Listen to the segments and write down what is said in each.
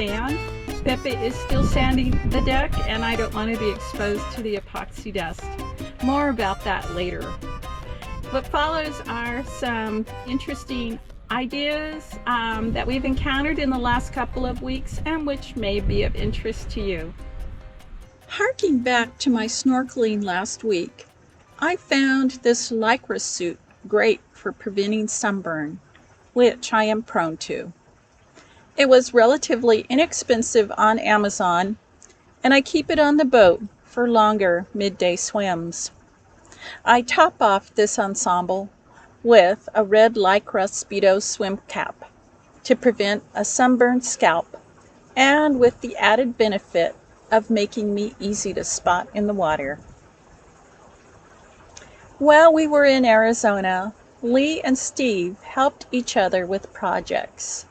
van. Pepe is still sanding the deck, and I don't want to be exposed to the epoxy dust. More about that later. What follows are some interesting ideas that we've encountered in the last couple of weeks and which may be of interest to you. Harking back to my snorkeling last week, I found this lycra suit great for preventing sunburn, which I am prone to. It was relatively inexpensive on Amazon, and I keep it on the boat for longer midday swims. I top off this ensemble with a red lycra Speedo swim cap to prevent a sunburned scalp, and with the added benefit of making me easy to spot in the water. While we were in Arizona, Lee and Steve helped each other with projects.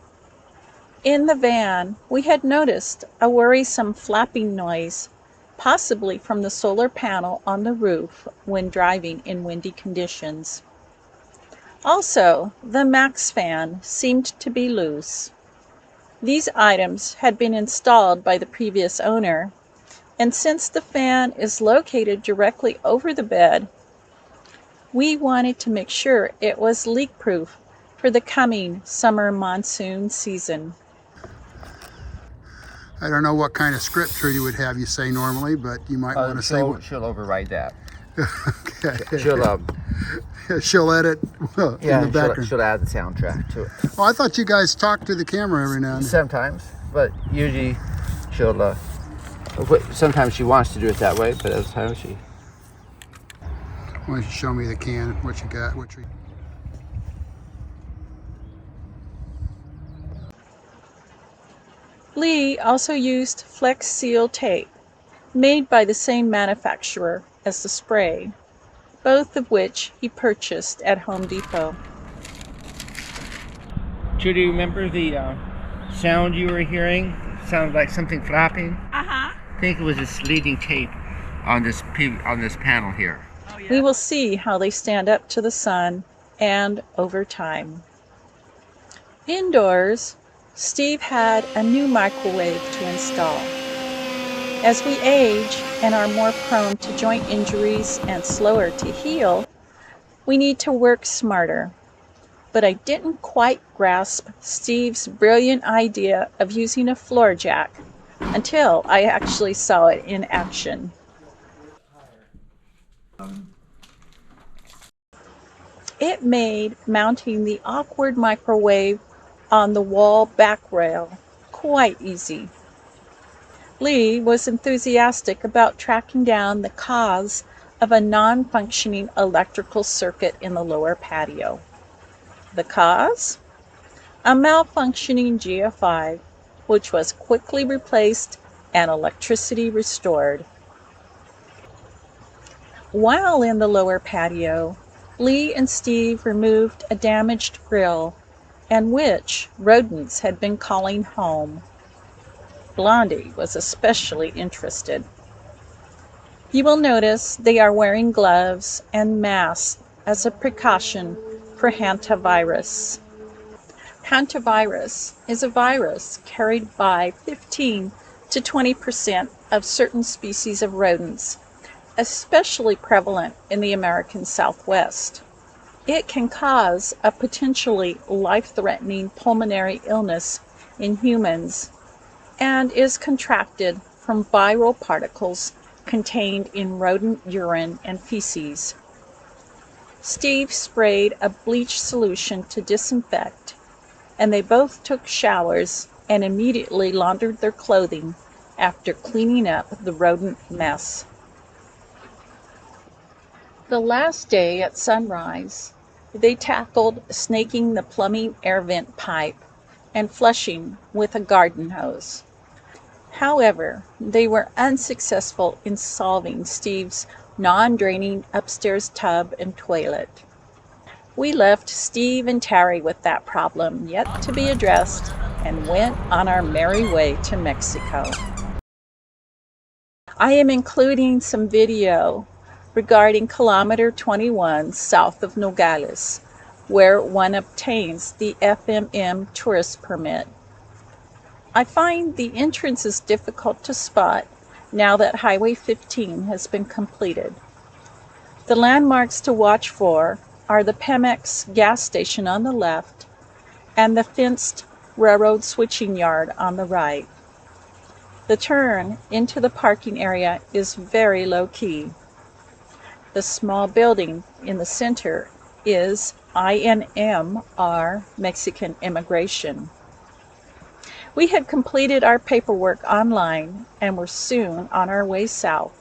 In the van, we had noticed a worrisome flapping noise, possibly from the solar panel on the roof when driving in windy conditions. Also, the Max fan seemed to be loose. These items had been installed by the previous owner, and since the fan is located directly over the bed, we wanted to make sure it was leak-proof for the coming summer monsoon season. I don't know what kind of script Trudy would have you say normally, but you might want to say what... She'll override that. Okay. She'll edit in the background. She'll add the soundtrack to it. Oh, I thought you guys talked to the camera every now and then. Sometimes, but usually she'll, sometimes she wants to do it that way, but other times she... Why don't you show me the can, what you got, Lee also used Flex Seal tape, made by the same manufacturer as the spray, both of which he purchased at Home Depot. Trudy, remember the sound you were hearing? It sounded like something flapping? Uh-huh. I think it was this leading tape on this panel here. Oh, yeah. We will see how they stand up to the sun and over time. Indoors, Steve had a new microwave to install. As we age and are more prone to joint injuries and slower to heal, we need to work smarter. But I didn't quite grasp Steve's brilliant idea of using a floor jack until I actually saw it in action. It made mounting the awkward microwave on the wall back rail quite easy. Lee was enthusiastic about tracking down the cause of a non-functioning electrical circuit in the lower patio. The cause? A malfunctioning GFI, which was quickly replaced and electricity restored. While in the lower patio, Lee and Steve removed a damaged grill and which rodents had been calling home. Blondie was especially interested. You will notice they are wearing gloves and masks as a precaution for hantavirus. Hantavirus is a virus carried by 15 to 20% of certain species of rodents, especially prevalent in the American Southwest. It can cause a potentially life-threatening pulmonary illness in humans and is contracted from viral particles contained in rodent urine and feces. Steve sprayed a bleach solution to disinfect, and they both took showers and immediately laundered their clothing after cleaning up the rodent mess. The last day at sunrise, they tackled snaking the plumbing air vent pipe and flushing with a garden hose. However, they were unsuccessful in solving Steve's non-draining upstairs tub and toilet. We left Steve and Terry with that problem yet to be addressed and went on our merry way to Mexico. I am including some video regarding kilometer 21 south of Nogales, where one obtains the FMM tourist permit. I find the entrance is difficult to spot now that Highway 15 has been completed. The landmarks to watch for are the Pemex gas station on the left and the fenced railroad switching yard on the right. The turn into the parking area is very low-key. The small building in the center is INMR, Mexican Immigration. We had completed our paperwork online and were soon on our way south.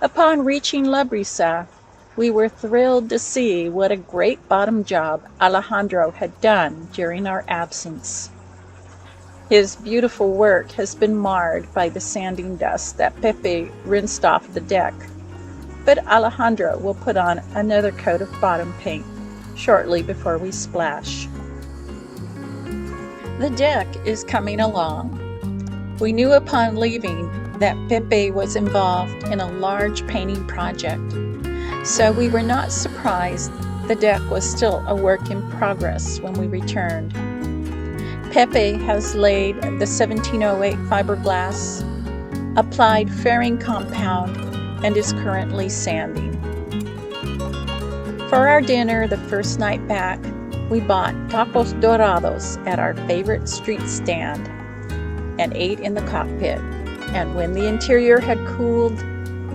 Upon reaching La Brisa, we were thrilled to see what a great bottom job Alejandro had done during our absence. His beautiful work has been marred by the sanding dust that Pepe rinsed off the deck, but Alejandro will put on another coat of bottom paint shortly before we splash. The deck is coming along. We knew upon leaving that Pepe was involved in a large painting project, so we were not surprised the deck was still a work in progress when we returned. Pepe has laid the 1708 fiberglass, applied fairing compound, and is currently sanding. For our dinner the first night back, we bought tacos dorados at our favorite street stand and ate in the cockpit. And when the interior had cooled,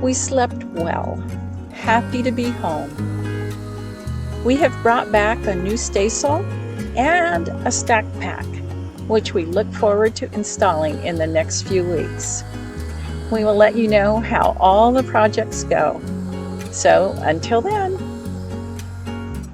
we slept well, happy to be home. We have brought back a new staysail and a stack pack, which we look forward to installing in the next few weeks. We will let you know how all the projects go. So until then,